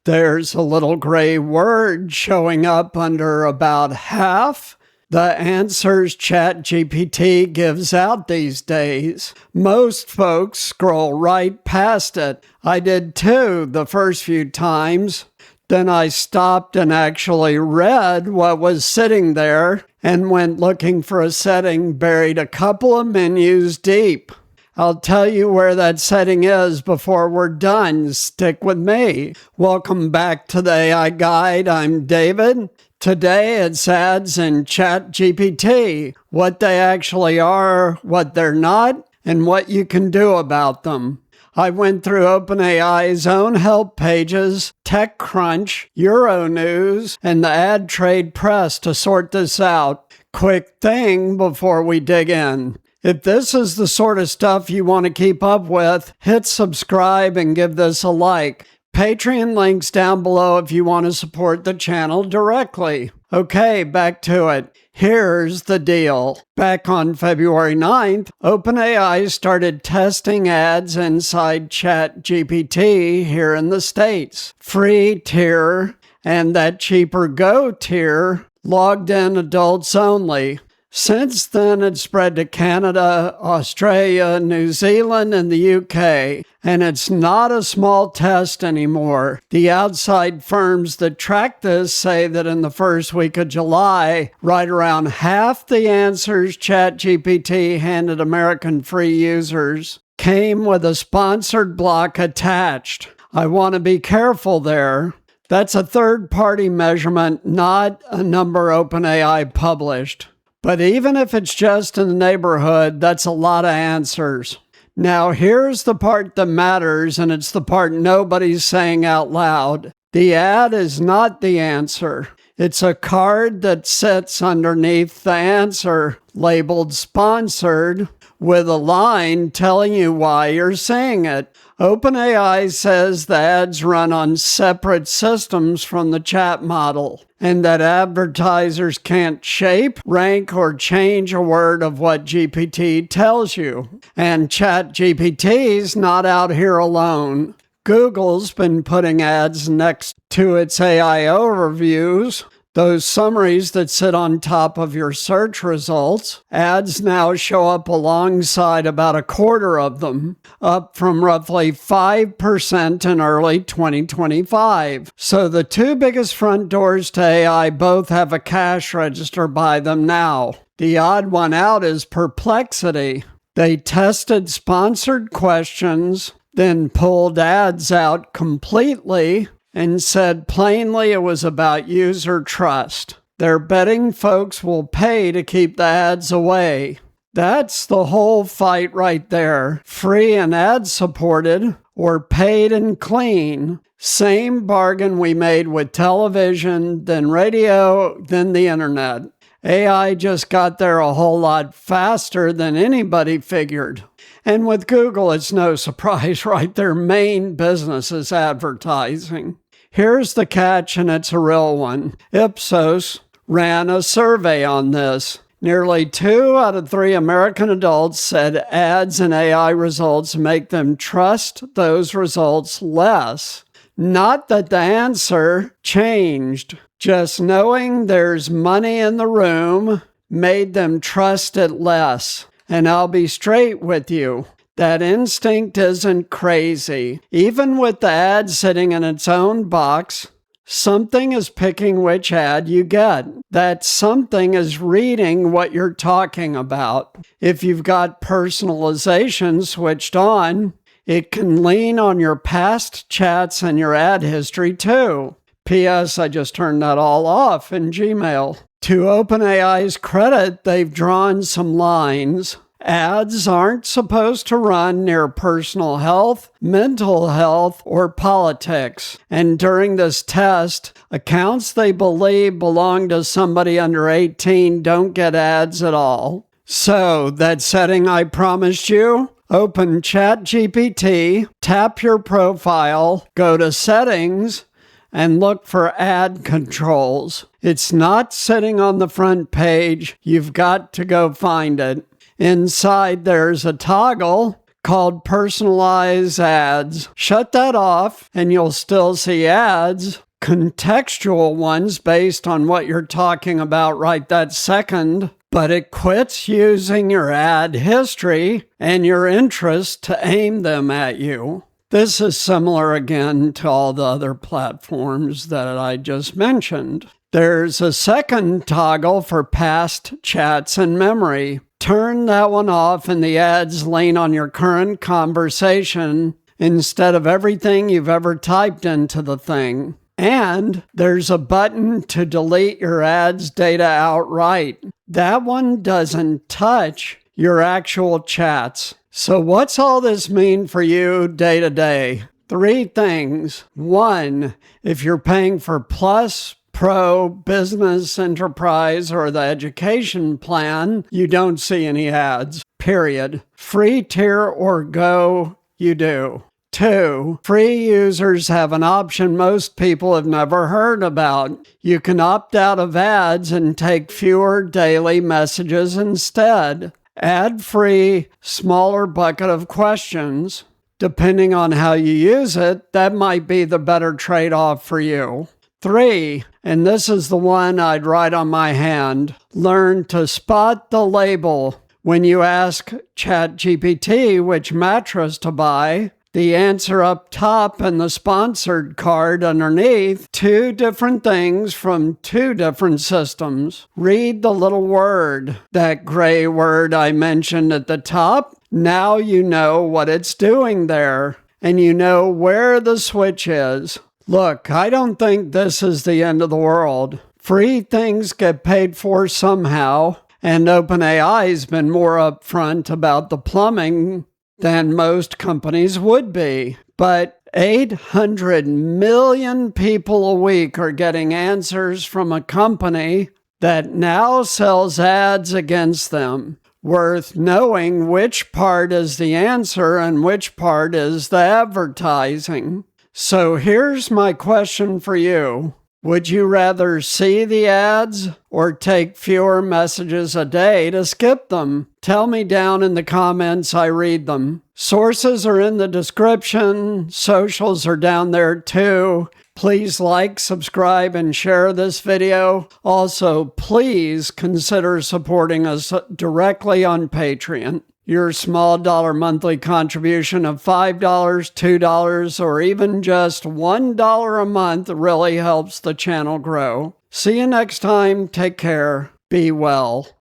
There's a little gray word showing up under about half the answers ChatGPT gives out these days. Most folks scroll right past it. I did too the first few times. Then I stopped and actually read what was sitting there and went looking for a setting buried a couple of menus deep. I'll tell you where that setting is before we're done. Stick with me. Welcome back to the AI Guide. I'm David. Today it's ads in ChatGPT, what they actually are, what they're not, and what you can do about them. I went through OpenAI's own help pages, TechCrunch, Euronews, and the ad trade press to sort this out. Quick thing before we dig in. If this is the sort of stuff you want to keep up with, hit subscribe and give this a like. Patreon links down below if you want to support the channel directly. Okay, back to it. Here's the deal. Back on February 9th, OpenAI started testing ads inside ChatGPT here in the States. Free tier and that cheaper Go tier, logged in adults only. Since then, it spread to Canada, Australia, New Zealand, and the UK. And it's not a small test anymore. The outside firms that track this say that in the first week of July, right around half the answers ChatGPT handed American free users came with a sponsored block attached. I want to be careful there. That's a third-party measurement, not a number OpenAI published. But even if it's just in the neighborhood, that's a lot of answers. Now, here's the part that matters, and it's the part nobody's saying out loud. The ad is not the answer. It's a card that sits underneath the answer, labeled sponsored, with a line telling you why you're seeing it. OpenAI says the ads run on separate systems from the chat model, and that advertisers can't shape, rank, or change a word of what GPT tells you. And ChatGPT's not out here alone. Google's been putting ads next to its AI overviews, those summaries that sit on top of your search results. Ads now show up alongside about a quarter of them, up from roughly 5% in early 2025. So the two biggest front doors to AI both have a cash register by them now. The odd one out is Perplexity. They tested sponsored questions, then pulled ads out completely, and said plainly it was about user trust. They're betting folks will pay to keep the ads away. That's the whole fight right there. Free and ad-supported, or paid and clean. Same bargain we made with television, then radio, then the internet. AI just got there a whole lot faster than anybody figured. And with Google, it's no surprise, right? Their main business is advertising. Here's the catch, and it's a real one. Ipsos ran a survey on this. Nearly 2 out of 3 American adults said ads and AI results make them trust those results less. Not that the answer changed. Just knowing there's money in the room made them trust it less. And I'll be straight with you. That instinct isn't crazy. Even with the ad sitting in its own box, something is picking which ad you get. That something is reading what you're talking about. If you've got personalization switched on, it can lean on your past chats and your ad history too. P.S. I just turned that all off in Gmail. To OpenAI's credit, they've drawn some lines. Ads aren't supposed to run near personal health, mental health, or politics. And during this test, accounts they believe belong to somebody under 18 don't get ads at all. So, that setting I promised you? Open ChatGPT, tap your profile, go to Settings, and look for ad controls. It's not sitting on the front page. You've got to go find it. Inside, there's a toggle. called personalized ads. Shut that off and you'll still see ads, contextual ones based on what you're talking about right that second, but it quits using your ad history and your interest to aim them at you. This is similar again to all the other platforms that I just mentioned. There's a second toggle for past chats and memory. Turn that one off and the ads lean on your current conversation instead of everything you've ever typed into the thing. And there's a button to delete your ads data outright. That one doesn't touch your actual chats. So what's all this mean for you day to day? 3 things. 1, if you're paying for Plus, Pro, Business, Enterprise, or the education plan, you don't see any ads, period. Free tier or Go, you do. 2, free users have an option most people have never heard about. You can opt out of ads and take fewer daily messages instead. Ad-free, smaller bucket of questions. Depending on how you use it, that might be the better trade-off for you. 3, and this is the one I'd write on my hand, learn to spot the label. When you ask ChatGPT which mattress to buy, the answer up top and the sponsored card underneath, 2 different things from 2 different systems. Read the little word, that gray word I mentioned at the top. Now you know what it's doing there, and you know where the switch is. Look, I don't think this is the end of the world. Free things get paid for somehow, and OpenAI's been more upfront about the plumbing than most companies would be. But 800 million people a week are getting answers from a company that now sells ads against them. Worth knowing which part is the answer and which part is the advertising. So here's my question for you. Would you rather see the ads or take fewer messages a day to skip them? Tell me down in the comments, I read them. Sources are in the description. Socials are down there too. Please like, subscribe, and share this video. Also, please consider supporting us directly on Patreon. Your small dollar monthly contribution of $5, $2, or even just $1 a month really helps the channel grow. See you next time. Take care. Be well.